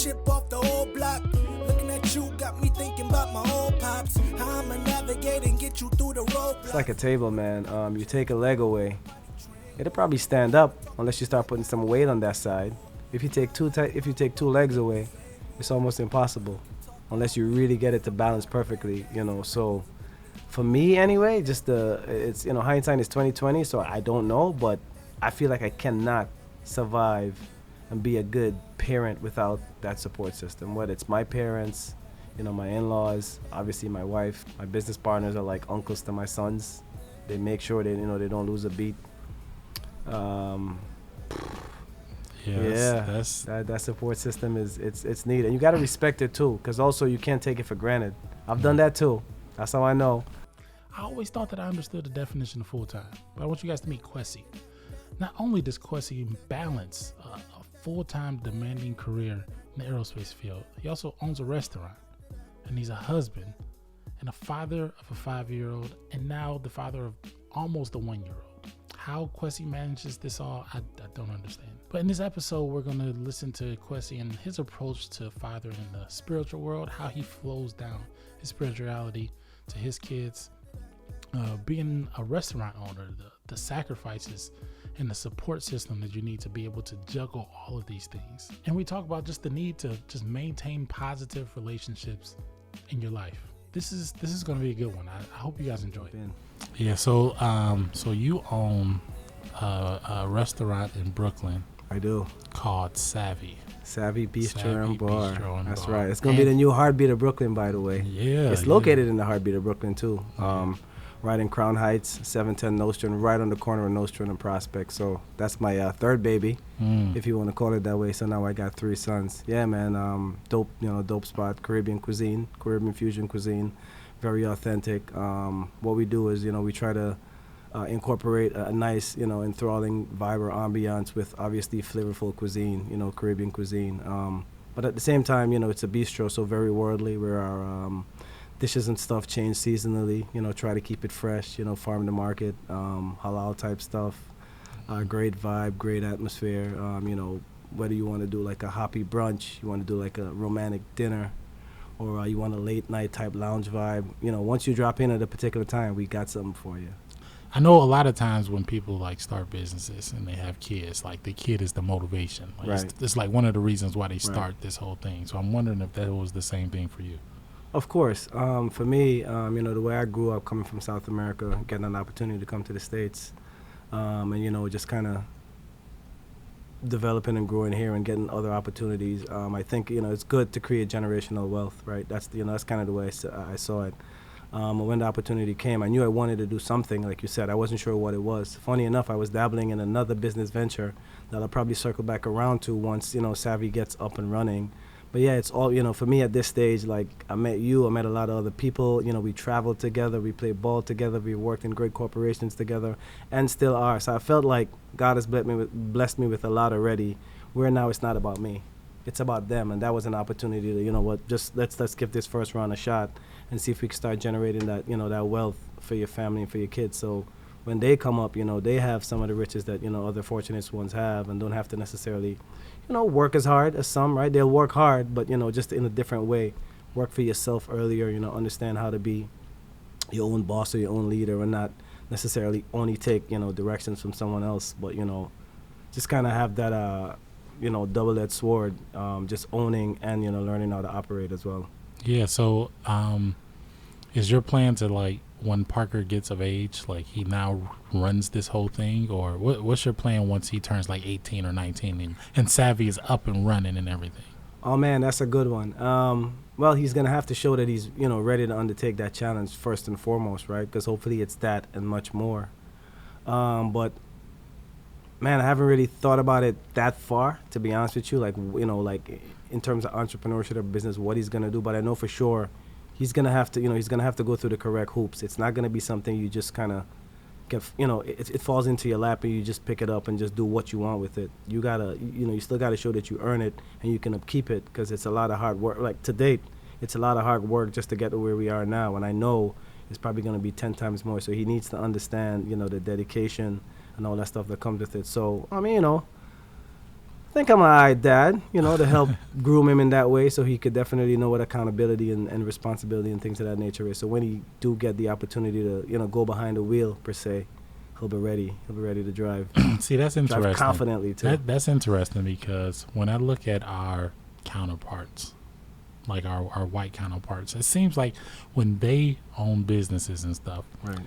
chip off the old block. Looking at you got me thinking about my old pops. How I'ma navigate and get you through the road. It's like a table, man. You take a leg away, it'll probably stand up unless you start putting some weight on that side. If you take two legs away, it's almost impossible unless you really get it to balance perfectly, you know. So for me anyway, it's, you know, hindsight is 2020, so I don't know, but I feel like I cannot survive and be a good parent without that support system. Whether it's my parents, you know, my in-laws, obviously my wife, my business partners are like uncles to my sons. They make sure they don't lose a beat. That support system it's needed, and you got to respect it too, because also you can't take it for granted. I've done that too. That's how I know. I always thought that I understood the definition of full-time, but I want you guys to meet Kwesi. Not only does Kwesi balance a full-time demanding career in the aerospace field, he also owns a restaurant, and he's a husband and a father of a 5-year-old, and now the father of almost a 1-year-old. How Kwesi manages this all, I don't understand. But in this episode, we're going to listen to Kwesi and his approach to fathering in the spiritual world, how he flows down his spirituality to his kids, being a restaurant owner, the sacrifices and the support system that you need to be able to juggle all of these things. And we talk about just the need to just maintain positive relationships in your life. This is going to be a good one. I hope you guys enjoy it. Yeah. So you own a restaurant in Brooklyn. I do. Called Savvy Bistro and Bar. That's right. It's going to be the new heartbeat of Brooklyn, by the way. Yeah. It's located in the heartbeat of Brooklyn, too. Right in Crown Heights, 710 Nostrand, right on the corner of Nostrand and Prospect. So that's my third baby, if you want to call it that way. So now I got 3 sons. Yeah, man. Dope spot. Caribbean cuisine, Caribbean fusion cuisine, very authentic. What we do is, we try to incorporate a nice, enthralling vibe or ambiance with obviously flavorful cuisine, Caribbean cuisine. But at the same time, it's a bistro, so very worldly, where our dishes and stuff change seasonally, try to keep it fresh, farm to market, halal type stuff, great vibe, great atmosphere. Whether you want to do like a hoppy brunch, you want to do like a romantic dinner, or you want a late night type lounge vibe, once you drop in at a particular time, we got something for you. I know a lot of times when people like start businesses and they have kids, like the kid is the motivation. Like right. It's like one of the reasons why they start this whole thing. So I'm wondering if that was the same thing for you. Of course. For me, the way I grew up coming from South America, getting an opportunity to come to the States, and, just kind of developing and growing here and getting other opportunities. I think, it's good to create generational wealth, right? That's kind of the way I saw it. When the opportunity came, I knew I wanted to do something, like you said. I wasn't sure what it was. Funny enough, I was dabbling in another business venture that I'll probably circle back around to once, Savvy gets up and running. But yeah, it's all, for me at this stage, like I met a lot of other people, we traveled together, we played ball together, we worked in great corporations together, and still are. So I felt like God has blessed me with a lot already, where now it's not about me. It's about them, and that was an opportunity to, just let's give this first round a shot and see if we can start generating that, that wealth for your family and for your kids. So when they come up, they have some of the riches that, other fortunate ones have, and don't have to necessarily, work as hard as some, right? They'll work hard, but, just in a different way. Work for yourself earlier, understand how to be your own boss or your own leader, and not necessarily only take, directions from someone else, but, just kind of have that, double-edged sword, just owning and, learning how to operate as well. Yeah, so is your plan to, like, when Parker gets of age, like he now runs this whole thing, or what's your plan once he turns like 18 or 19 and Savvy is up and running and everything? Oh man, that's a good one. Well, he's gonna have to show that he's ready to undertake that challenge first and foremost, right? Because hopefully it's that and much more. But man, I haven't really thought about it that far, to be honest with you. Like like in terms of entrepreneurship or business, what he's gonna do. But I know for sure he's gonna have to, he's gonna have to go through the correct hoops. It's not gonna be something you just kind of get, it falls into your lap and you just pick it up and just do what you want with it. You gotta, you still gotta show that you earn it and you can upkeep it, because it's a lot of hard work. Like to date, it's a lot of hard work just to get to where we are now. And I know it's probably gonna be 10 times more. So he needs to understand, the dedication and all that stuff that comes with it. So I mean, I think I'm an alright dad, to help groom him in that way, so he could definitely know what accountability and responsibility and things of that nature is. So when he do get the opportunity to, go behind the wheel per se, he'll be ready. He'll be ready to drive. See, that's interesting. Drive confidently too. That's interesting because when I look at our counterparts, like our white counterparts, it seems like when they own businesses and stuff, right,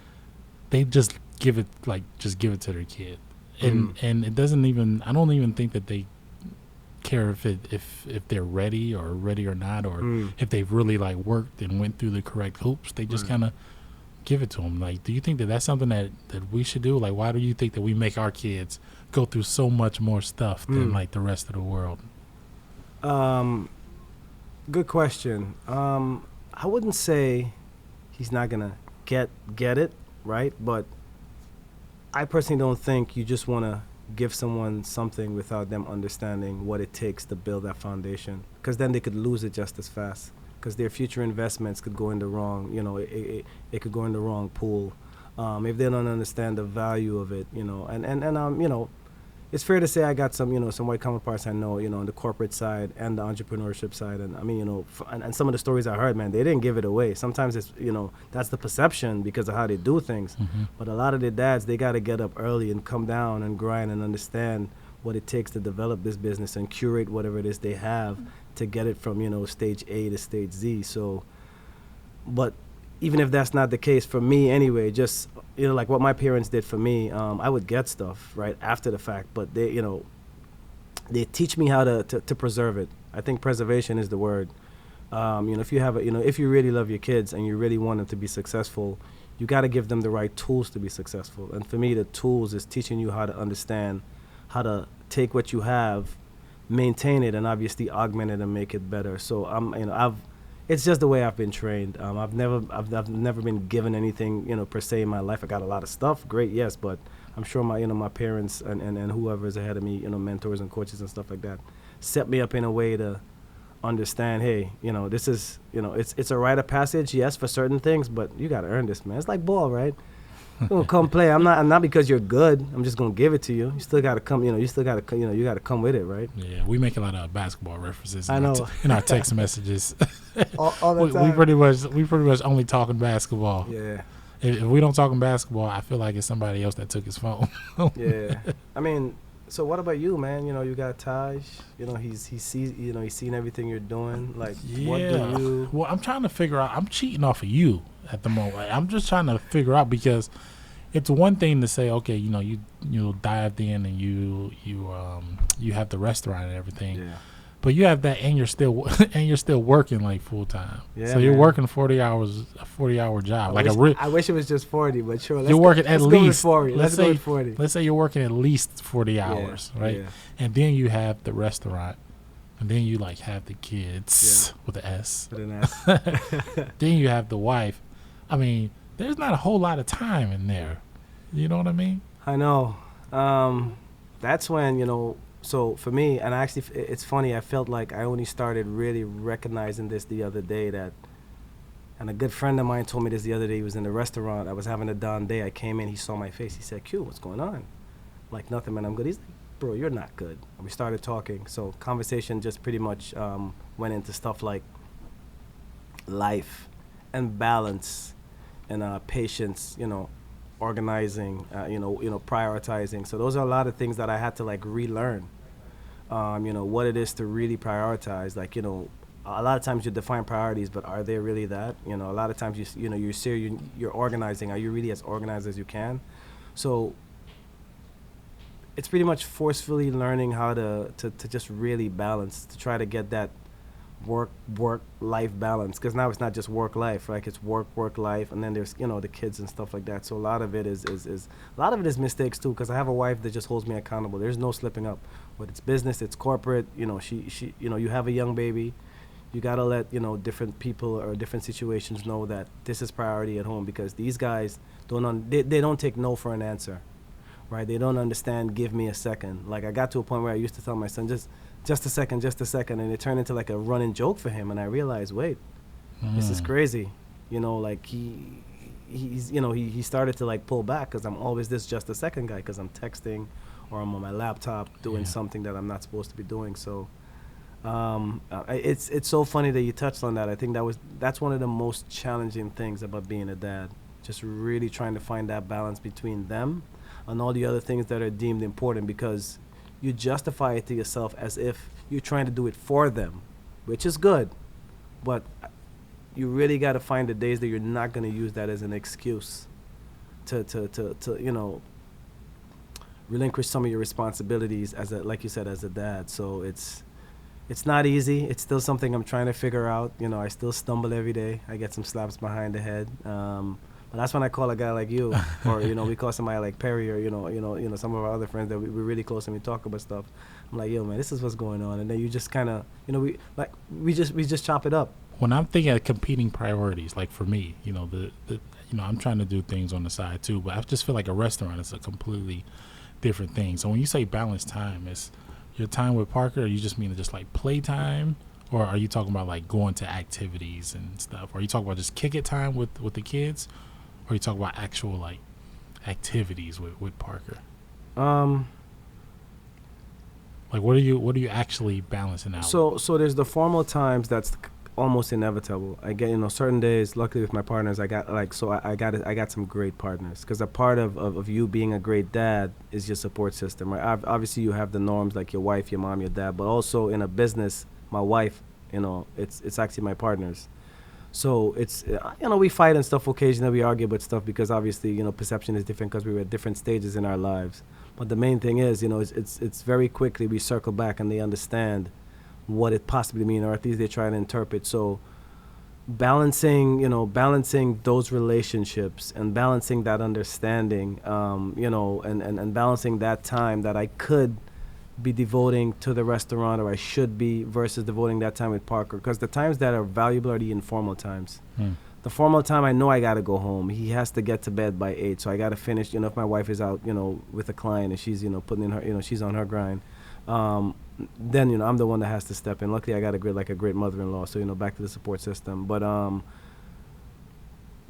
they just give it to their kid, and it doesn't even. I don't even think that they care if they're ready or not, or if they've really like worked and went through the correct hoops. They just kind of give it to them. Like, do you think that that's something that we should do? Like, why do you think that we make our kids go through so much more stuff than like the rest of the world? Good question. I wouldn't say he's not gonna get it right, but I personally don't think you just want to give someone something without them understanding what it takes to build that foundation, because then they could lose it just as fast, because their future investments could go in the wrong, it could go in the wrong pool if they don't understand the value of it, and it's fair to say I got some, some white counterparts I know, on the corporate side and the entrepreneurship side. And I mean, and some of the stories I heard, man, they didn't give it away. Sometimes it's, that's the perception because of how they do things. But a lot of the dads, they got to get up early and come down and grind and understand what it takes to develop this business and curate whatever it is they have to get it from, stage A to stage Z. So, but even if that's not the case for me anyway, just, like what my parents did for me, I would get stuff right after the fact, but they teach me how to preserve it. I think preservation is the word. If you have if you really love your kids and you really want them to be successful, you got to give them the right tools to be successful. And for me, the tools is teaching you how to understand how to take what you have, maintain it, and obviously augment it and make it better. So it's just the way I've been trained. I've never been given anything, per se in my life. I got a lot of stuff, great, yes, but I'm sure my parents and whoever's ahead of me, mentors and coaches and stuff like that, set me up in a way to understand, hey, this is, it's a rite of passage, yes, for certain things, but you got to earn this, man. It's like ball, right? You're gonna come play. I'm not because you're good. I'm just gonna give it to you. You still gotta come. You still gotta. You gotta come with it, right? Yeah, we make a lot of basketball references. I know. In our text messages. all the time. We pretty much only talking basketball. Yeah. If we don't talk basketball, I feel like it's somebody else that took his phone. Yeah. I mean, so what about you, man? You got Taj. He sees. He's seen everything you're doing. Like, yeah. What do you? Well, I'm trying to figure out. I'm cheating off of you at the moment. Like, I'm just trying to figure out, because it's one thing to say, okay, you dived in and you have the restaurant and everything. Yeah. But you have that, and you're still working like full time. Yeah, so you're man. working 40 hours, a 40-hour job. I wish it was just 40, but sure. You're working at least 40. Let's go say with 40. Let's say you're working at least 40 hours, right? Yeah. And then you have the restaurant, and then you like have the kids with an S. With an S. Then you have the wife. I mean, there's not a whole lot of time in there. You know what I mean? I know. That's when, so for me, and actually, it's funny, I felt like I only started really recognizing this the other day, and a good friend of mine told me this the other day. He was in the restaurant. I was having a down day. I came in, he saw my face. He said, Q, what's going on? I'm like, nothing, man, I'm good. He's like, bro, you're not good. And we started talking. So conversation just pretty much went into stuff like life and balance and patience, organizing, prioritizing. So those are a lot of things that I had to like relearn. What it is to really prioritize. Like, a lot of times you define priorities, but are they really that? A lot of times you're organizing. Are you really as organized as you can? So it's pretty much forcefully learning how to just really balance, to try to get that work-life balance, because now it's not just work-life, right? It's work-life, and then there's, the kids and stuff like that. So a lot of it is mistakes too, because I have a wife that just holds me accountable. There's no slipping up. But it's business, it's corporate, she you have a young baby. You got to let, different people or different situations know that this is priority at home, because these guys they don't take no for an answer, right? They don't understand, give me a second. Like, I got to a point where I used to tell my son, just a second, and it turned into like a running joke for him, and I realized, wait, this is crazy. Like he started to like pull back, because I'm always this just a second guy, because I'm texting or I'm on my laptop doing something that I'm not supposed to be doing. So it's so funny that you touched on that. I think that's one of the most challenging things about being a dad. Just really trying to find that balance between them and all the other things that are deemed important, because you justify it to yourself as if you're trying to do it for them, which is good, but you really got to find the days that you're not going to use that as an excuse to relinquish some of your responsibilities like you said, as a dad. So it's not easy. It's still something I'm trying to figure out. I still stumble every day. I get some slaps behind the head. But that's when I call a guy like you, or we call somebody like Perry, or some of our other friends that we're really close and we talk about stuff. I'm like, yo, man, this is what's going on, and then you just kind of, we just chop it up. When I'm thinking of competing priorities, like for me, I'm trying to do things on the side too, but I just feel like a restaurant is a completely different thing. So when you say balanced time, is your time with Parker, or you just mean just like playtime? Or are you talking about like going to activities and stuff? Or are you talking about just kick it time with the kids? Or are you talking about actual like activities with Parker? Like what are you actually balancing out? So there's the formal times that's almost inevitable. I get certain days. Luckily with my partners, I got I got some great partners, because a part of you being a great dad is your support system, right? Obviously you have the norms like your wife, your mom, your dad, but also in a business, my wife, it's actually my partners. So it's we fight and stuff occasionally, we argue about stuff, because obviously perception is different because we were at different stages in our lives. But the main thing is it's very quickly we circle back and they understand what it possibly means, or at least they try to interpret. So balancing those relationships and balancing that understanding, and balancing that time that I could be devoting to the restaurant, or I should be, versus devoting that time with Parker, because the times that are valuable are the informal times. The formal time, I know I got to go home. He has to get to bed by 8, so I got to finish, if my wife is out with a client and she's putting in her, she's on her grind, then I'm the one that has to step in. Luckily I got a great mother-in-law, so back to the support system. But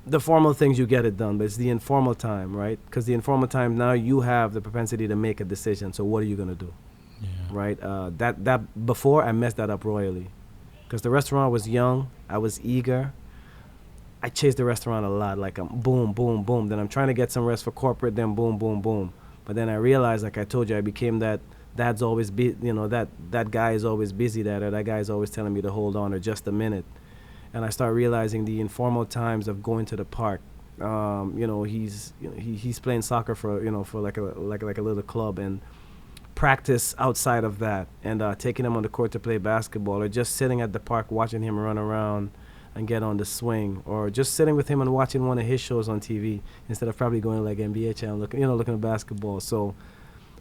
the formal things, you get it done, but it's the informal time, right? Because the informal time, now you have the propensity to make a decision. So what are you going to do? Right? That before, I messed that up royally, because the restaurant was young, I was eager, I chased the restaurant a lot, like I'm boom, boom, boom, then I'm trying to get some rest for corporate, then boom, boom, boom. But then I realized, like I told you, I became that dad's always that guy is always busy, that guy is always telling me to hold on, or just a minute. And I start realizing the informal times of going to the park. He's playing soccer for like a little club, and practice outside of that, and taking him on the court to play basketball, or just sitting at the park watching him run around and get on the swing, or just sitting with him and watching one of his shows on TV instead of probably going to like NBA channel looking at basketball. So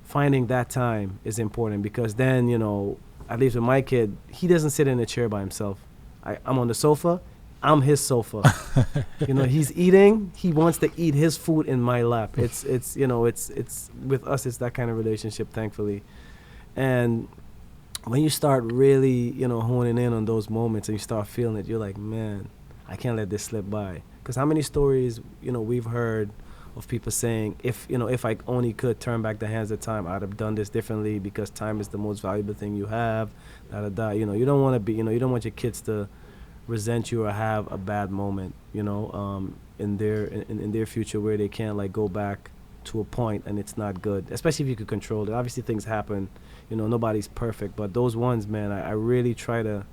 finding that time is important, because then at least with my kid, he doesn't sit in a chair by himself. I'm on the sofa, I'm his sofa. He's eating, he wants to eat his food in my lap. It's with us, it's that kind of relationship, thankfully. And when you start really, honing in on those moments and you start feeling it, you're like, man, I can't let this slip by. Because how many stories, we've heard of people saying, if I only could turn back the hands of time, I'd have done this differently, because time is the most valuable thing you have. You don't want to be, you don't want your kids to resent you or have a bad moment, in their future, where they can't like go back to a point and it's not good, especially if you could control it. Obviously things happen, nobody's perfect, but those ones, man, I really try to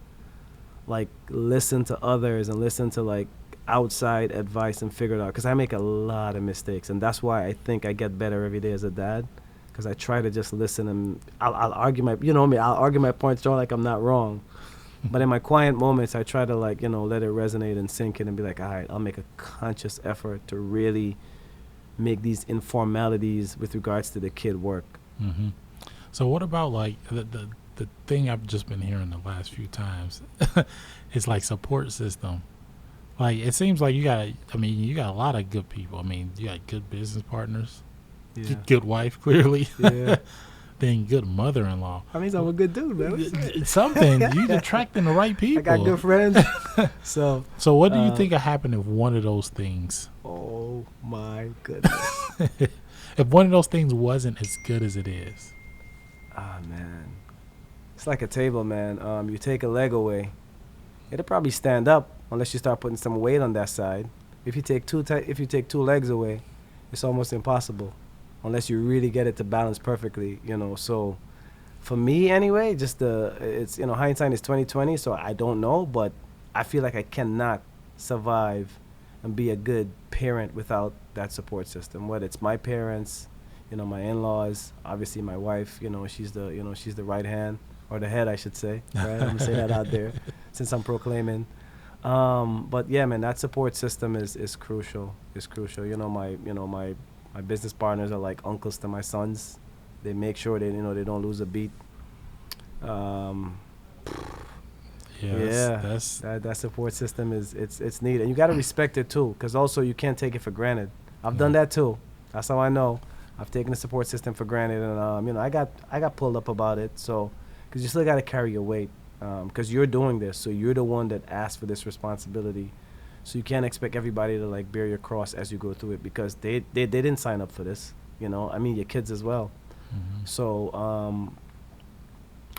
like listen to others and listen to like outside advice and figure it out, because I make a lot of mistakes, and that's why I think I get better every day as a dad, because I try to just listen, and I'll argue I'll argue my points, showing like I'm not wrong. But in my quiet moments, I try to let it resonate and sink in, and be like, all right, I'll make a conscious effort to really make these informalities with regards to the kid work. Mm-hmm. So what about like the thing I've just been hearing the last few times is like support system. Like it seems like you got a lot of good people. I mean, you got good business partners, good wife, clearly. Yeah. Then good mother-in-law. I mean, I'm a good dude, man. Something. You're attracting the right people. I got good friends. So what do you think would happen if one of those things? Oh my goodness. If one of those things wasn't as good as it is. Ah, man. It's like a table, man. You take a leg away, it'll probably stand up unless you start putting some weight on that side. If you take two legs away, it's almost impossible unless you really get it to balance perfectly, you know. So for me anyway, it's, you know, hindsight is 2020, so I don't know, but I feel like I cannot survive and be a good parent without that support system. Whether it's my parents, you know, my in-laws, obviously my wife, you know, she's the right hand, or the head, I should say. Right? I'm gonna say that out there, since I'm proclaiming. But yeah, man, that support system is crucial. It's crucial. My business partners are like uncles to my sons. They make sure they don't lose a beat. That support system it's needed, and you got to respect it too, because also you can't take it for granted. I've done that too. That's how I know. I've taken the support system for granted, and I got pulled up about it. So, because you still got to carry your weight, because you're doing this, so you're the one that asked for this responsibility. So you can't expect everybody to like bear your cross as you go through it, because they didn't sign up for this. You know, I mean your kids as well. Mm-hmm. So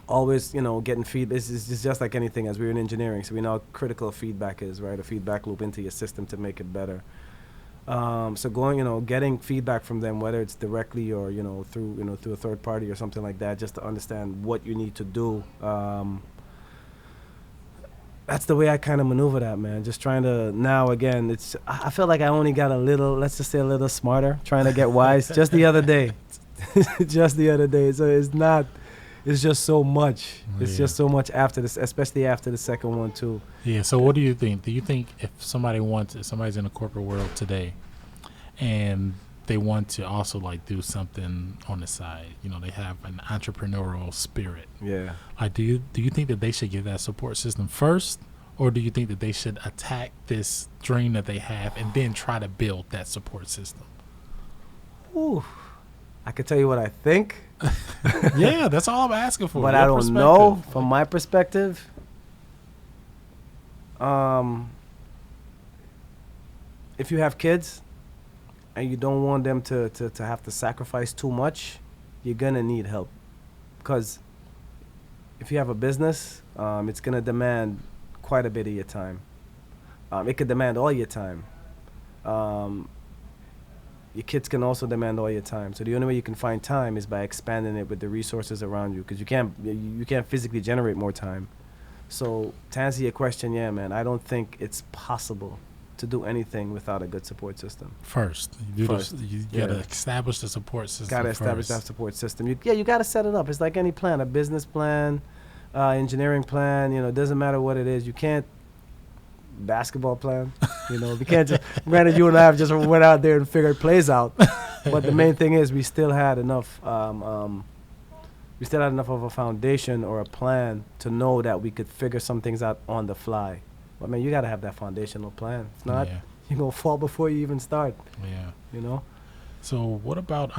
always, getting feedback. It's just like anything, as we're in engineering, so we know how critical feedback is, right? A feedback loop into your system to make it better. So getting feedback from them, whether it's directly or through a third party or something like that, just to understand what you need to do. That's the way I kind of maneuver that, man. Just trying to, now again, I feel like I only got a little, let's just say a little smarter, trying to get wise just the other day. So it's just so much. It's just so much after this, especially after the second one too. Yeah. So what do you think? Do you think if somebody's in the corporate world today and they want to also like do something on the side, they have an entrepreneurial spirit. Yeah. Do you think that they should get that support system first, or do you think that they should attack this dream that they have and then try to build that support system? Ooh. I could tell you what I think. Yeah, that's all I'm asking for. But I don't know. From my perspective, if you have kids and you don't want them to have to sacrifice too much, you're going to need help. Because if you have a business, it's going to demand quite a bit of your time. It could demand all your time. Your kids can also demand all your time. So the only way you can find time is by expanding it with the resources around you, because you can't physically generate more time. So to answer your question, yeah, man, I don't think it's possible to do anything without a good support system. First, you got to establish the support system. Got to establish that support system. You got to set it up. It's like any plan, a business plan, engineering plan. It doesn't matter what it is. You can't basketball plan. We can't just. Granted, you and I have just went out there and figured plays out. But the main thing is we still had enough. We still had enough of a foundation or a plan to know that we could figure some things out on the fly. But man, you got to have that foundational plan. If not, you're gonna fall before you even start. Yeah. So what about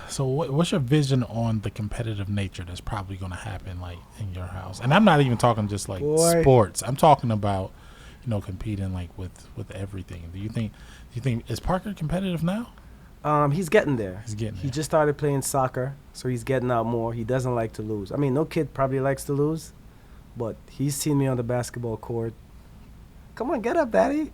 So what's your vision on the competitive nature that's probably going to happen like in your house? And I'm not even talking just like sports. I'm talking about, competing like with everything. Do you think is Parker competitive now? He's getting there. He just started playing soccer, so he's getting out more. He doesn't like to lose. I mean, no kid probably likes to lose, but he's seen me on the basketball court. Come on, get up, Daddy.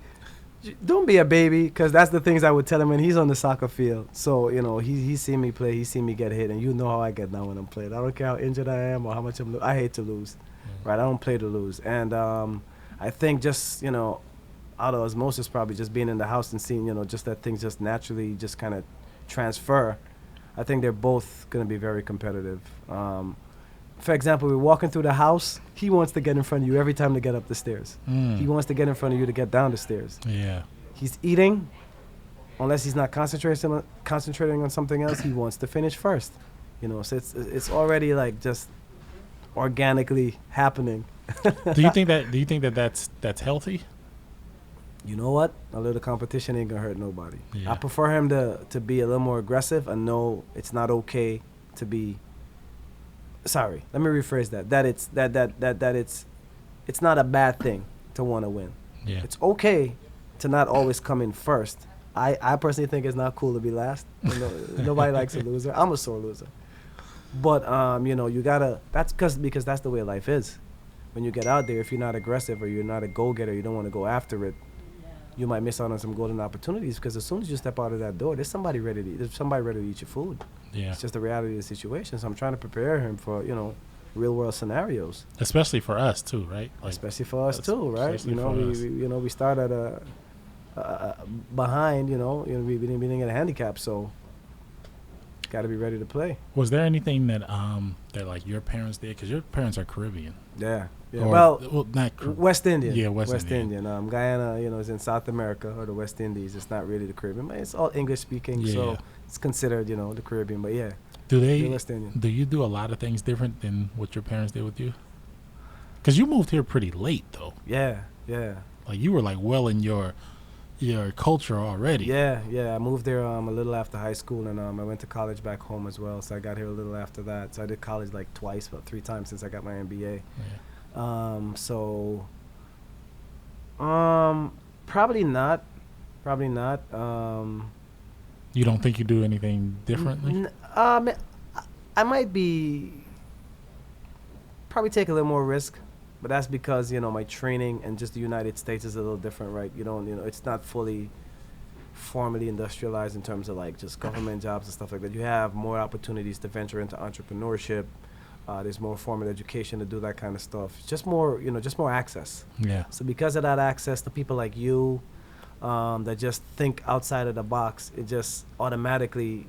Don't be a baby, because that's the things I would tell him when he's on the soccer field. So, he's seen me play. He's seen me get hit, and you know how I get now when I'm playing. I don't care how injured I am or how much I hate to lose, right? I don't play to lose. And I think just, out of osmosis, probably just being in the house and seeing, just that things just naturally just kind of transfer. I think they're both going to be very competitive. For example, we're walking through the house. He wants to get in front of you every time to get up the stairs. He wants to get in front of you to get down the stairs. Yeah. He's eating. Unless he's not concentrating on something else, he wants to finish first. So it's already like just organically happening. Do you think that that's healthy? You know what? A little competition ain't gonna hurt nobody. Yeah. I prefer him to be a little more aggressive and know it's not okay to be. Sorry, let me rephrase that. That it's not a bad thing to want to win. Yeah. It's okay to not always come in first, I personally think it's not cool to be last. You know, nobody likes a loser. I'm a sore loser. But you know, you gotta. That's because that's the way life is. When you get out there, if you're not aggressive or you're not a go-getter, you don't want to go after it. You might miss out on some golden opportunities because as soon as you step out of that door, there's somebody ready to eat your food. Yeah. It's just the reality of the situation. So I'm trying to prepare him for, you know, real world scenarios. Especially for us too, right? Like, especially for us too, right? especially You know, for us. we start at behind. You know, we didn't get a handicap, so got to be ready to play. Was there anything that that like your parents did? Because your parents are Caribbean. Yeah. Or- Well, not West Indian. Yeah, West Indian. Guyana, you know, is in South America or the West Indies. It's not really the Caribbean, but it's all English speaking, so Yeah. it's considered, you know, the Caribbean. But yeah, Do they're they? West Indian. Do you do a lot of things different than what your parents did with you? Because you moved here pretty late, though. Yeah. Like you were like well in your culture already. Yeah. I moved there a little after high school, and I went to college back home as well. So I got here a little after that. So I did college like twice, about 3 times since I got my MBA. Yeah. Probably not. You don't think you do anything differently? I might be probably take a little more risk, but that's because, you know, my training and just the United States is a little different, right? You know, it's not fully formally industrialized in terms of like just government jobs and stuff like that. You have more opportunities to venture into entrepreneurship. There's more formal education to do that kind of stuff. Just more, you know, just more access. Yeah. So because of that access to people like you, that just think outside of the box, it just automatically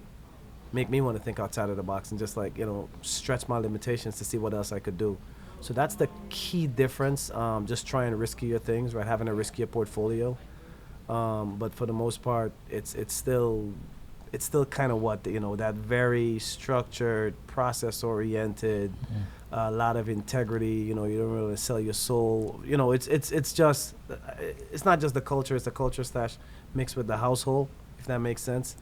make me want to think outside of the box and just like, you know, stretch my limitations to see what else I could do. So that's the key difference. Just trying riskier things, right? Having a riskier portfolio. But for the most part, it's still kind of what, you know, that very structured, process-oriented, a lot of integrity. You know, you don't really sell your soul. You know, it's just, it's not just the culture. It's the culture / mixed with the household, if that makes sense.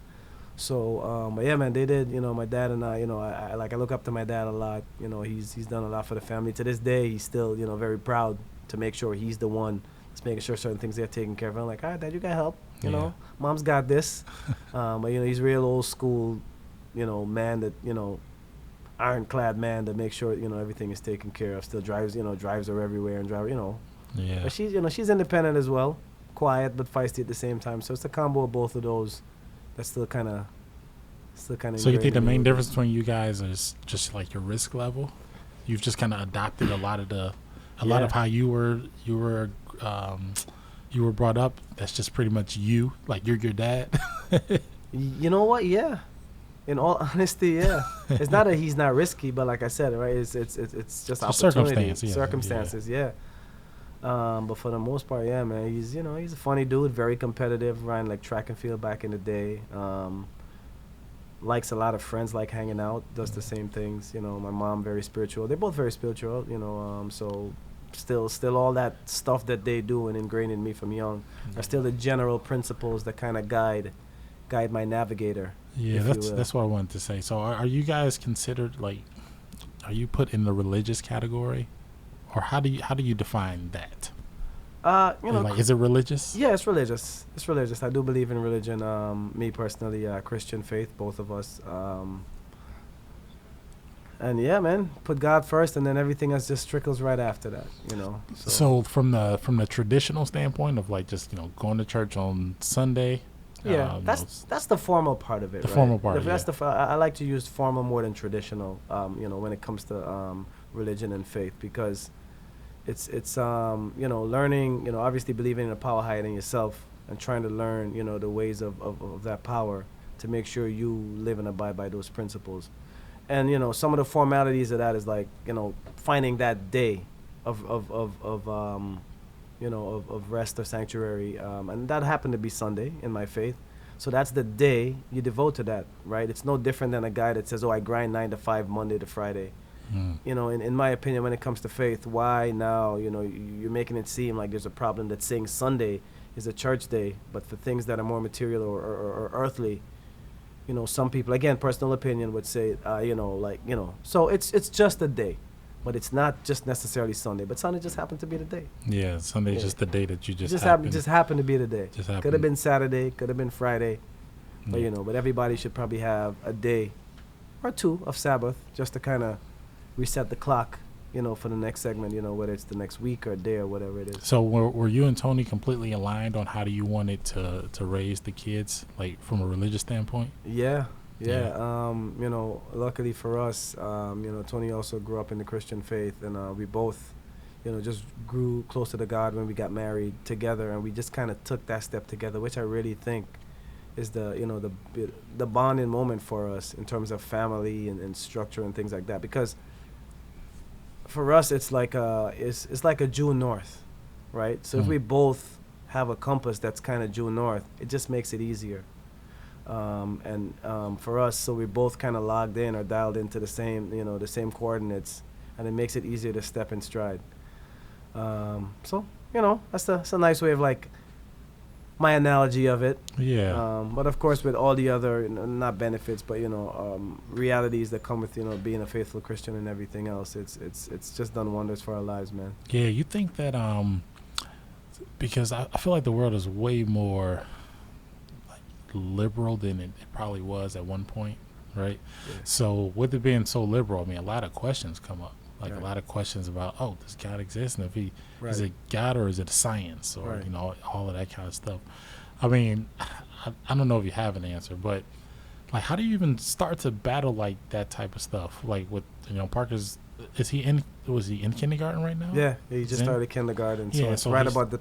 So, but yeah, man, they did. You know, my dad and I. You know, I look up to my dad a lot. You know, he's done a lot for the family. To this day, he's still, you know, very proud to make sure he's the one that's making sure certain things get taken care of. I'm like, all right, Dad, you got help. You know, Mom's got this. But, you know, he's real old school, you know, man that, you know, ironclad man that makes sure, you know, everything is taken care of. Still drives her everywhere and you know. Yeah. But she's, you know, she's independent as well. Quiet but feisty at the same time. So it's a combo of both of those that's still kind of. So you think the main difference between you guys is just like your risk level? You've just kind of adopted a lot of how you were brought up. That's just pretty much you. Like you're your dad. You know what? Yeah. In all honesty, yeah. It's not that he's not risky, but like I said, right? It's just opportunity, circumstances. Yeah. But for the most part, yeah, man. He's a funny dude, very competitive, ran like track and field back in the day. Likes a lot of friends, like hanging out, does the same things. You know, my mom very spiritual. They're both very spiritual. You know, so still all that stuff that they do and ingrained in me from young are still the general principles that kind of guide my navigator. Yeah, that's what I wanted to say. So are you guys considered like, are you put in the religious category, or how do you define that? You know, like, is it religious? Yeah, it's religious. It's religious. I do believe in religion. Me personally, Christian faith, both of us. And yeah, man, put God first, and then everything else just trickles right after that. You know. So from the traditional standpoint of like just, you know, going to church on Sunday. Yeah, that's the formal part of it. The right? formal part. That's I like to use formal more than traditional. You know, when it comes to religion and faith, because it's you know, learning, you know, obviously believing in a power higher than yourself and trying to learn, you know, the ways of that power to make sure you live and abide by those principles. And, you know, some of the formalities of that is like, you know, finding that day of you know, of rest or sanctuary. And that happened to be Sunday in my faith. So that's the day you devote to that, right? It's no different than a guy that says, oh, I grind 9 to 5 Monday to Friday. You know, in my opinion, when it comes to faith, why now, you know, you're making it seem like there's a problem that saying Sunday is a church day, but for things that are more material or earthly, you know, some people, again, personal opinion would say, you know, like, you know, so it's just a day. but it's not just necessarily Sunday. But Sunday just happened to be the day. Yeah, Sunday's Yeah. just the day that you just Just happened to be the day. Just happened. Could have been Saturday, could have been Friday, but Yeah. but everybody should probably have a day or two of Sabbath just to kind of reset the clock, for the next segment, whether it's the next week or a day or whatever it is. So were you and Tony completely aligned on how do you want it to raise the kids, like from a religious standpoint? Yeah. Yeah. Luckily for us, Tony also grew up in the Christian faith, and we both, just grew closer to God when we got married together, and we just kind of took that step together, which I really think is the bonding moment for us in terms of family and structure and things like that. Because for us, it's like it's like a due north, right? So if we both have a compass that's kind of due north, it just makes it easier. For us, so we both kind of logged in or dialed into the same coordinates, and it makes it easier to step in stride. That's a nice way of like my analogy of it. Yeah. But of course, with all the other not benefits, but realities that come with being a faithful Christian and everything else, it's just done wonders for our lives, man. Yeah, you think that because I feel like the world is way more like liberal than it probably was at one point, right? Yeah. So with it being so liberal, I mean, a lot of questions come up. Like Right. a lot of questions about, does God exist? And if is Right. it God or is it science or, Right. all of that kind of stuff. I mean, I don't know if you have an answer, but like, how do you even start to battle like that type of stuff? Like with, Parker's, was he in kindergarten right now? Yeah, he just Then- started kindergarten, so Yeah, it's so right he's- about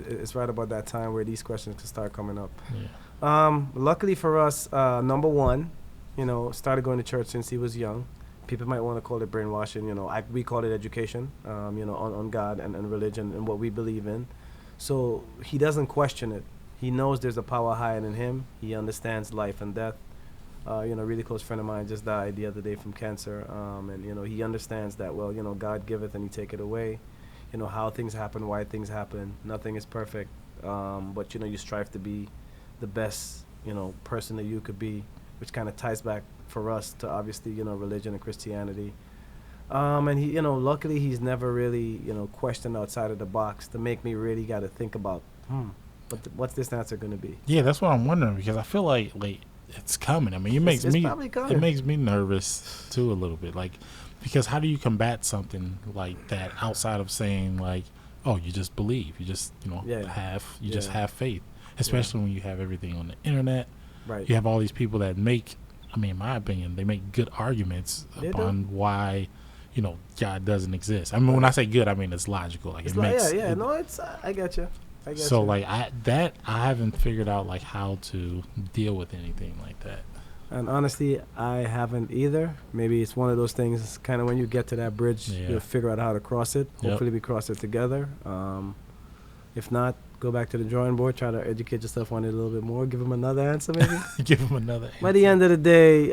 it's right about that time where these questions can start coming up. Yeah. Luckily for us, number one, started going to church since he was young. People might want to call it brainwashing, we call it education, on God and religion and what we believe in. So he doesn't question it. He knows there's a power higher than him. He understands life and death. A really close friend of mine just died the other day from cancer, and he understands that, well, God giveth and he take it away. How things happen, why things happen. Nothing is perfect, but you strive to be the best person that you could be, which kind of ties back for us to obviously religion and Christianity. And he luckily he's never really questioned outside of the box to make me really got to think about what's this answer going to be. Yeah, that's what I'm wondering, because I feel like it's coming. I mean, It's probably coming. it makes me nervous too a little bit, like, because how do you combat something like that outside of saying like, oh, you just believe, you just just have faith, especially when you have everything on the internet. Right. You have all these people that make, I mean, in my opinion, they make good arguments They upon why God doesn't exist. I mean, when I say good, I mean it's logical. Like It's it makes no, it's I get you. so like I haven't figured out like how to deal with anything like that. And honestly, I haven't either. Maybe it's one of those things, kind of when you get to that bridge, Yeah. you'll figure out how to cross it. Yep. Hopefully we cross it together. If not, go back to the drawing board, try to educate yourself on it a little bit more, give him another answer maybe. Give him another answer. By the end of the day,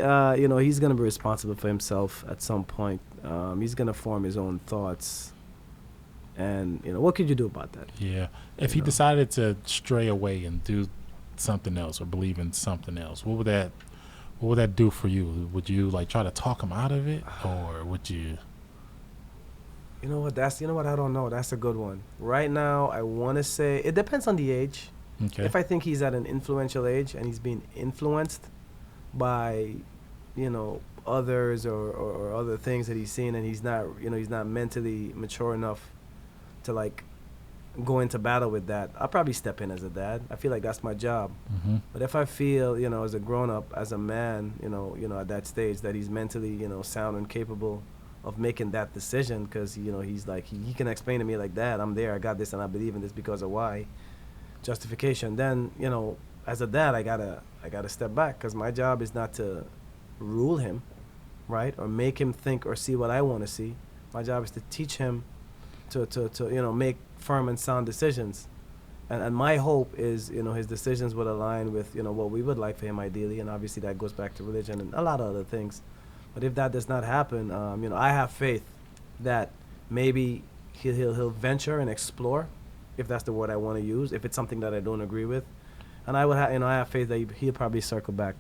he's going to be responsible for himself at some point. He's going to form his own thoughts. And, what could you do about that? Yeah. If he decided to stray away and do something else or believe in something else, what would that do for you? Would you like try to talk him out of it, or would you? You know what? I don't know. That's a good one. Right now, I want to say it depends on the age. Okay. If I think he's at an influential age and he's being influenced by, others or other things that he's seen, and he's not mentally mature enough to like go into battle with that, I'll probably step in as a dad. I feel like that's my job. Mm-hmm. But if I feel, as a grown up, as a man, at that stage that he's mentally, sound and capable of making that decision, because he's like he can explain to me like, Dad, I'm there, I got this, and I believe in this because of why justification. Then as a dad, I gotta step back, because my job is not to rule him, right, or make him think or see what I want to see. My job is to teach him to make firm and sound decisions, and my hope is his decisions would align with what we would like for him ideally, and obviously that goes back to religion and a lot of other things. But if that does not happen, I have faith that maybe he'll venture and explore, if that's the word I want to use, if it's something that I don't agree with, and I have faith that he'll probably circle back.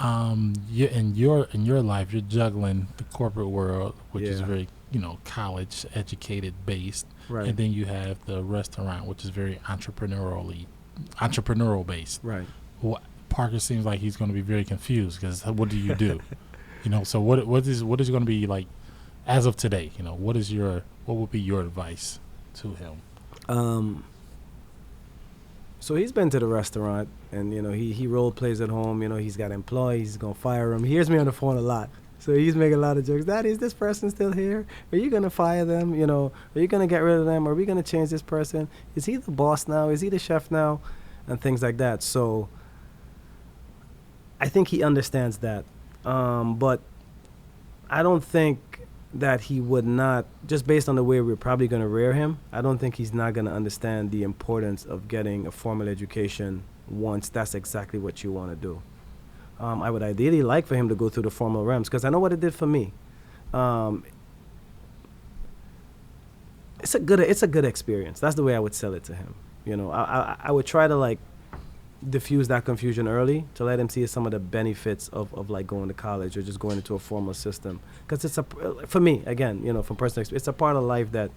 in your life, you're juggling the corporate world, which is Yeah. very, college educated based, Right. and then you have the restaurant, which is very entrepreneurial based. Right. Parker seems like he's going to be very confused because what do you do? So what is going to be like as of today? What would be your advice to him? So he's been to the restaurant, and he role plays at home. He's got employees. He's gonna fire them. He hears me on the phone a lot, so he's making a lot of jokes. Daddy, is this person still here? Are you gonna fire them? Are you gonna get rid of them? Are we gonna change this person? Is he the boss now? Is he the chef now? And things like that. So I think he understands that, but I don't think that he would not, just based on the way we're probably going to rear him, I don't think he's not going to understand the importance of getting a formal education once that's exactly what you want to do. I would ideally like for him to go through the formal realms, because I know what it did for me. It's a good experience. That's the way I would sell it to him. I would try to diffuse that confusion early to let him see some of the benefits of like going to college or just going into a formal system, because for me, again, from personal experience, it's a part of life that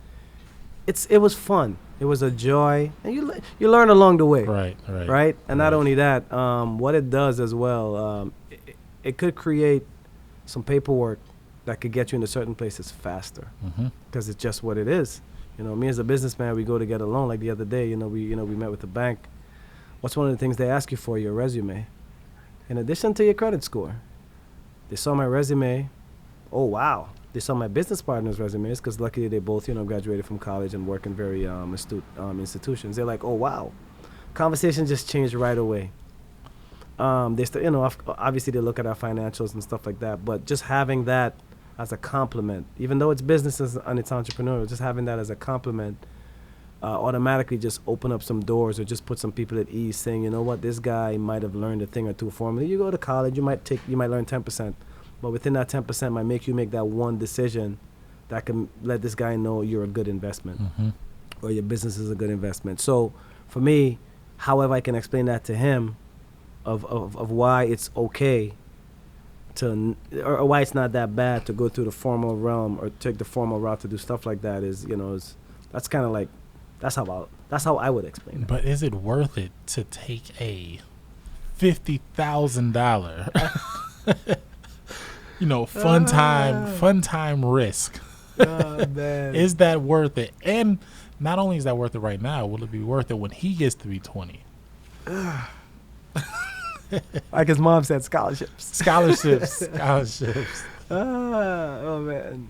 it was fun, it was a joy, and you learn along the way, right. And not only that, what it does as well, it could create some paperwork that could get you into certain places faster, because it's just what it is. Me as a businessman, we go to get a loan. Like the other day, we met with the bank. What's one of the things they ask you for? Your resume. In addition to your credit score. They saw my resume. Oh, wow. They saw my business partner's resumes, because luckily they both, graduated from college and work in very astute institutions. They're like, oh, wow. Conversation just changed right away. Obviously they look at our financials and stuff like that, but just having that as a compliment, even though it's business and it's entrepreneurial, just having that as a compliment automatically just open up some doors, or just put some people at ease, saying, you know what, this guy might have learned a thing or two formally. You go to college, you might learn 10%, but within that 10% might make you make that one decision that can let this guy know you're a good investment, or your business is a good investment. So for me, however I can explain that to him, of why it's okay or why it's not that bad to go through the formal realm or take the formal route to do stuff like that, that's kind of like, that's how I would explain it. But is it worth it to take a $50,000 fun time risk? Oh, man. Is that worth it? And not only is that worth it right now, will it be worth it when he gets to be 20? Like his mom said, scholarships. Oh man,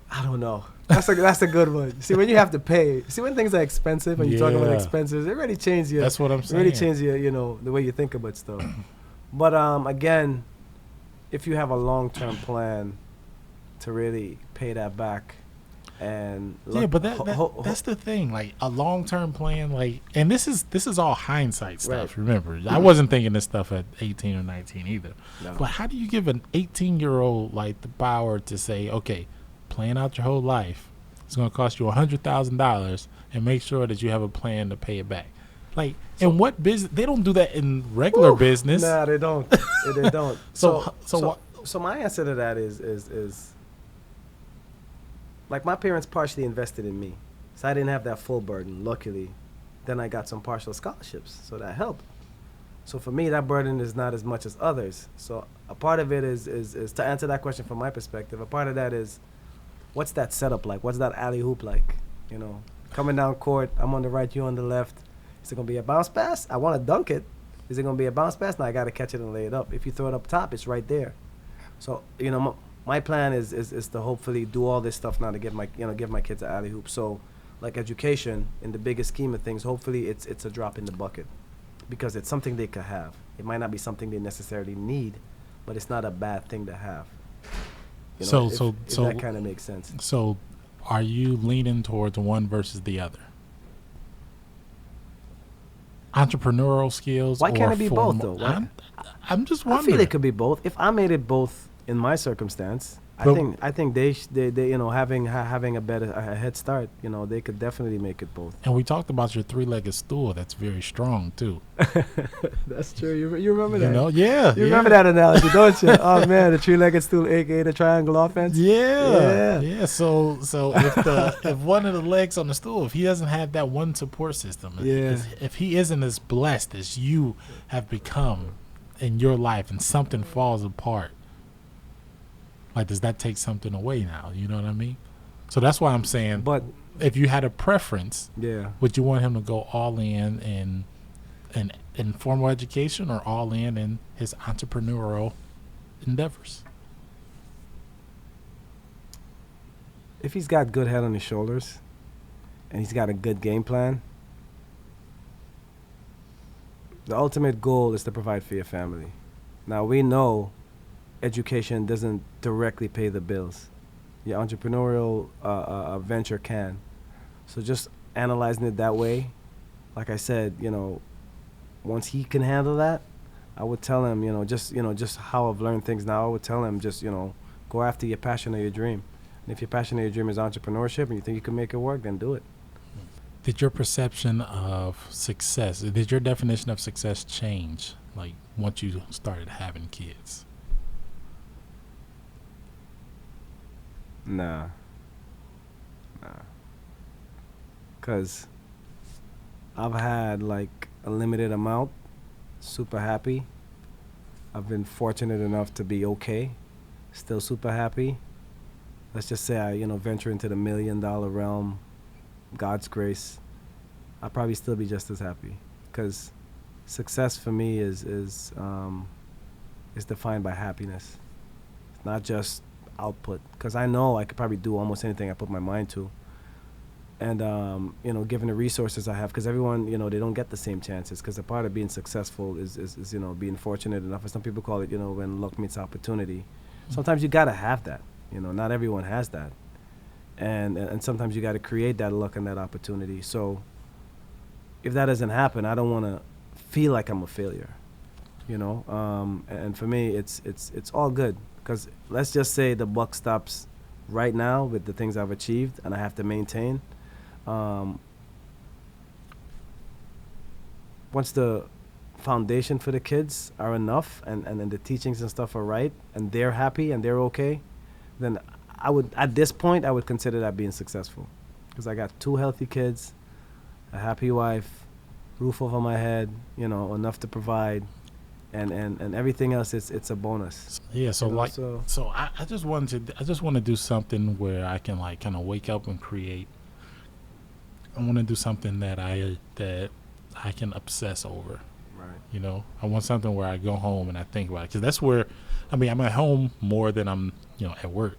I don't know. That's a good one. See, when you have to pay, when things are expensive, when you talk about expenses, it really changes you. That's what I'm saying. It really changes you, the way you think about stuff. But again, if you have a long-term plan to really pay that back, and but that's the thing. Like a long-term plan, and this is all hindsight stuff. Right. Remember, I wasn't thinking this stuff at 18 or 19 either. No. But how do you give an 18-year-old the power to say, okay, plan out your whole life, it's going to cost you $100,000, and make sure that you have a plan to pay it back? In what business? They don't do that in regular business. Nah, they don't. They don't. So my answer to that is my parents partially invested in me, so I didn't have that full burden. Luckily, then I got some partial scholarships, so that helped. So for me, that burden is not as much as others. So a part of it is to answer that question from my perspective. A part of that is, what's that setup like? What's that alley hoop like? Coming down court, I'm on the right, you on the left. Is it gonna be a bounce pass? I want to dunk it. Is it gonna be a bounce pass? No, I gotta catch it and lay it up. If you throw it up top, it's right there. So my plan is to hopefully do all this stuff now to give my kids an alley hoop. So education in the biggest scheme of things, hopefully it's a drop in the bucket, because it's something they could have. It might not be something they necessarily need, but it's not a bad thing to have. If that kind of makes sense. So are you leaning towards one versus the other? Entrepreneurial skills? Why can't it be both, though? I'm just wondering. I feel it could be both. If I made it both in my circumstance, I think they you know, having a head start, you know, they could definitely make it both. And we talked about your three-legged stool. That's very strong too. That's true. You remember that? You know, yeah. You remember that analogy, don't you? Oh man, the three-legged stool, aka the triangle offense. Yeah. So if one of the legs on the stool, if he doesn't have that one support system, if he isn't as blessed as you have become in your life, and something falls apart, like, does that take something away now? You know what I mean? So that's why I'm saying, but if you had a preference, would you want him to go all in formal education, or all in his entrepreneurial endeavors? If he's got good head on his shoulders and he's got a good game plan, the ultimate goal is to provide for your family. Now, we know education doesn't directly pay the bills. Your entrepreneurial venture can. So just analyzing it that way, like I said, you know, once he can handle that, I would tell him, just how I've learned things now, I would tell him, just, go after your passion or your dream. And if your passion or your dream is entrepreneurship and you think you can make it work, then do it. Did your perception of success, did your definition of success change, like, once you started having kids? Nah. Because I've had, like, a limited amount, super happy. I've been fortunate enough to be okay, still super happy. Let's just say I, venture into the $1 million realm, God's grace, I'll probably still be just as happy. Because success for me is defined by happiness. It's not just output, because I know I could probably do almost anything I put my mind to. And, given the resources I have, because everyone, they don't get the same chances, because a part of being successful is being fortunate enough, as some people call it, when luck meets opportunity. Sometimes you got to have that. Not everyone has that. And sometimes you got to create that luck and that opportunity. So if that doesn't happen, I don't want to feel like I'm a failure, and for me, it's all good. Because let's just say the buck stops right now with the things I've achieved and I have to maintain. Once the foundation for the kids are enough and the teachings and stuff are right and they're happy and they're okay, then at this point, I would consider that being successful. Because I got 2 healthy kids, a happy wife, roof over my head, enough to provide. And everything else, it's a bonus. Yeah, so I just want to do something where I can, like, kind of wake up and create. I want to do something that I can obsess over. Right. I want something where I go home and I think about it, because that's where, I'm at home more than I'm, at work.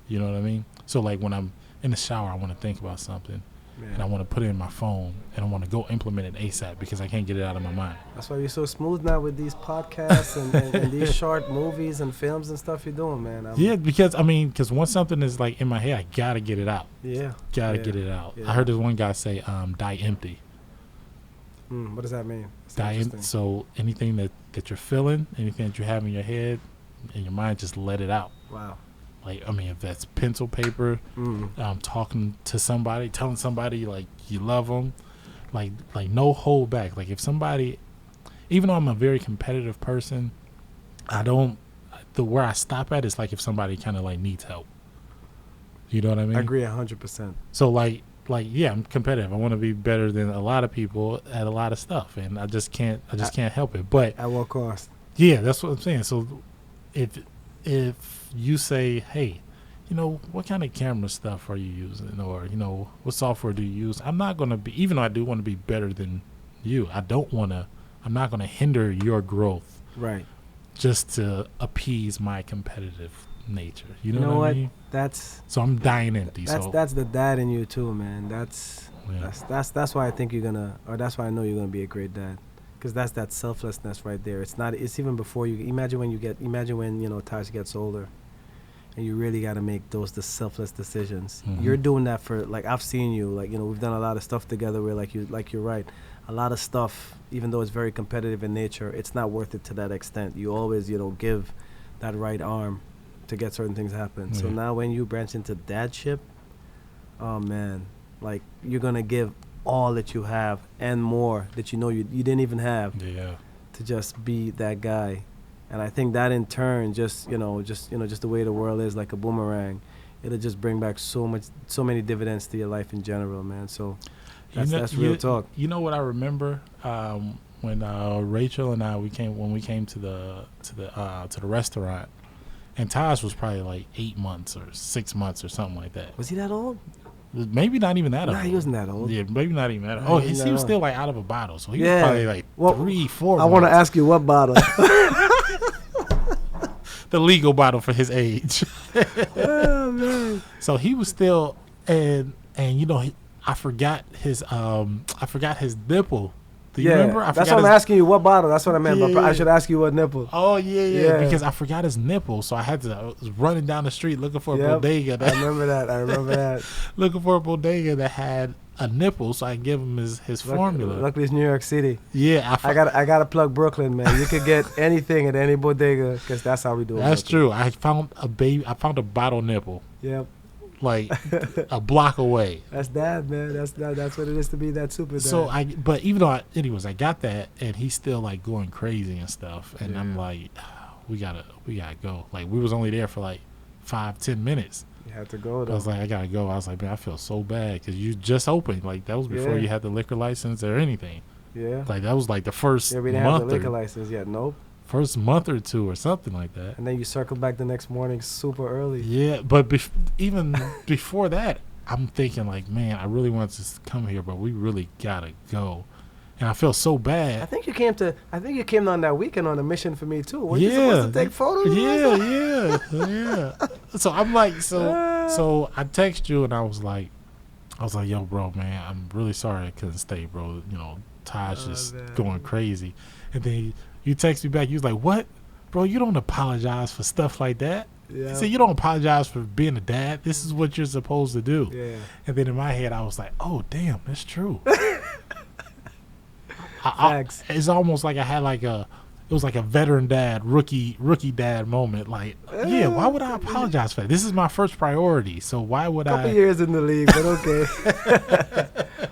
You know what I mean? So, like, when I'm in the shower, I want to think about something. Yeah. And I want to put it in my phone, and I want to go implement it ASAP because I can't get it out of my mind. That's why you're so smooth now with these podcasts and these short movies and films and stuff you're doing, man. Because once something is, like, in my head, I got to get it out. Yeah. Get it out. Yeah. I heard this one guy say, die empty. What does that mean? So anything that you're feeling, anything that you have in your head, in your mind, just let it out. Wow. Like, if that's pencil, paper, talking to somebody, telling somebody, like, you love them, like no hold back. Like, if somebody, even though I'm a very competitive person, where I stop at is, like, if somebody kind of, like, needs help. You know what I mean? I agree 100%. So, like, yeah, I'm competitive. I want to be better than a lot of people at a lot of stuff, and I just can't help it. But at what cost? Yeah, that's what I'm saying. So, if you say, hey, what kind of camera stuff are you using, or what software do you use, I'm not going to be, even though I do want to be better than you, I'm not going to hinder your growth, right, just to appease my competitive nature. You know what I mean? So I'm dying empty. That's the dad in you too, man. That's why I think that's why I know you're gonna be a great dad. Because that's that selflessness right there. It's even before you imagine when Taj gets older and you really got to make the selfless decisions. Mm-hmm. You're doing that for, like, I've seen you, like, we've done a lot of stuff together where, you're right, a lot of stuff, even though it's very competitive in nature, it's not worth it to that extent. You always give that right arm to get certain things happen. So Yeah. now when you branch into dadship, oh man, like you're gonna give all that you have and more that you know you didn't even have Yeah. to just be that guy. And I think that in turn, just the way the world is, like a boomerang, it'll just bring back so many dividends to your life in general, man. So that's real talk. You know what I remember when Rachel and I we came to the restaurant, and Taj was probably like 8 months or 6 months or something like that. Was he that old? Maybe not even that old. Nah, he wasn't that old. Yeah, maybe not even that old. Nah, Oh, he he wasn't that was old. still like out of a bottle, so he was probably like 3, 4 I want to months. ask you what bottle. The legal bottle for his age. Oh man. So he was still, and you know, I forgot his nipple. Do you remember? That's what I'm asking you. What bottle? That's what I meant. But Yeah. I should ask you what nipple. Oh yeah, Yeah. because I forgot his nipple, so I was running down the street looking for a Yep. bodega. I remember that. Looking for a bodega that had a nipple, so I could give him his formula. Luckily, it's New York City. Yeah, I got to plug Brooklyn, man. You could get anything at any bodega because that's how we do it. That's true. I found a bottle nipple Yep. like a block away. That's dad, man. That's what it is to be that super dad. So but even though I got that, and he's still like going crazy and stuff, and Yeah. I'm like, we gotta go. Like we was only there for like 5-10 minutes. You had to go I though. was like, I gotta go. I was like, man, I feel so bad because you just opened. Like that was before Yeah. you had the liquor license or anything. Yeah. Like that was like the first Yeah, we didn't have the month liquor or license yet. Nope. first month or two or something like that. And then you circle back the next morning super early. Yeah, but even before that, I'm thinking like, man, I really want to come here, but we really gotta go, and I feel so I bad. think you came on that weekend on a mission for me too. Weren't you supposed to take photos? Yeah. So I'm like, so I text you and I was like, yo, bro, man, I'm really sorry I couldn't stay, bro. You know, Taj just man. going crazy, and then you text me back. You was like, what, bro? You don't apologize for stuff like that. Yeah. He said, you don't apologize for being a dad. This is what you're supposed to do. Yeah. And then in my head, I was like, oh, damn, that's true. Facts. It's almost like I had it was like a veteran dad, rookie dad moment. Like, yeah, why would I apologize for that? This is my first priority. So why would Couple I? years in the league, but okay.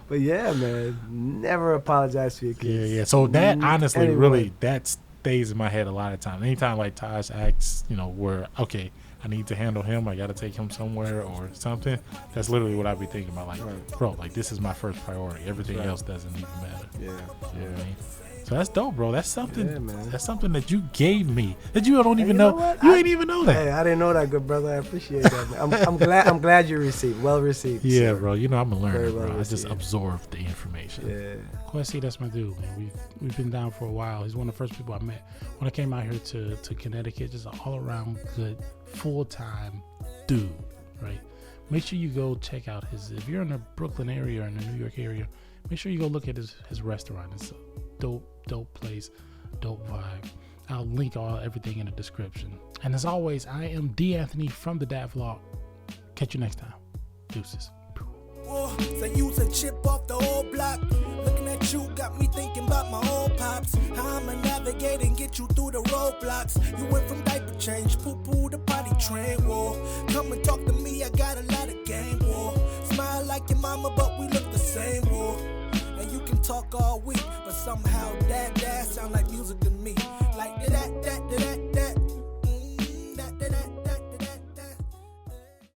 But yeah, man, never apologize for your kids. Yeah. So that honestly, Anyone. really, that stays in my head a lot of times. Anytime like Taj asks, you know, where, okay, I need to handle him, I got to take him somewhere or something. That's literally what I be thinking about. Like, Right. bro, like this is my first priority. Everything Right. else doesn't even matter. Yeah. You know what I mean? So that's dope, bro. That's something. Yeah, man. That's something that you gave me that you don't even you know know. what? You I- ain't even know that. Hey, I didn't know that, good brother. I appreciate that, man. I'm glad you received. Well received. Yeah, sir. bro. You know I'm a learner, Very well bro. I just received. absorb the information. Yeah. Kwesi, that's my dude, man. We've been down for a while. He's one of the first people I met when I came out here to Connecticut. Just an all around good full time dude, right? Make sure you go check out if you're in the Brooklyn area or in the New York area, make sure you go look at his restaurant. It's a dope place, dope vibe. I'll link everything in the description. And as always, I am D. Anthony from the Dad Vlog. Catch you next time. Deuces. So use a chip off the old block. Looking at you got me thinking about my old pops. How I'ma navigate and get you through the roadblocks. You went from diaper change, poo-poo to potty train, whoa. Come and talk to me, I got a lot of game, whoa. Smile like your mama, but we look the same, whoa. And you can talk all week, but somehow that sound like music to me. Like that.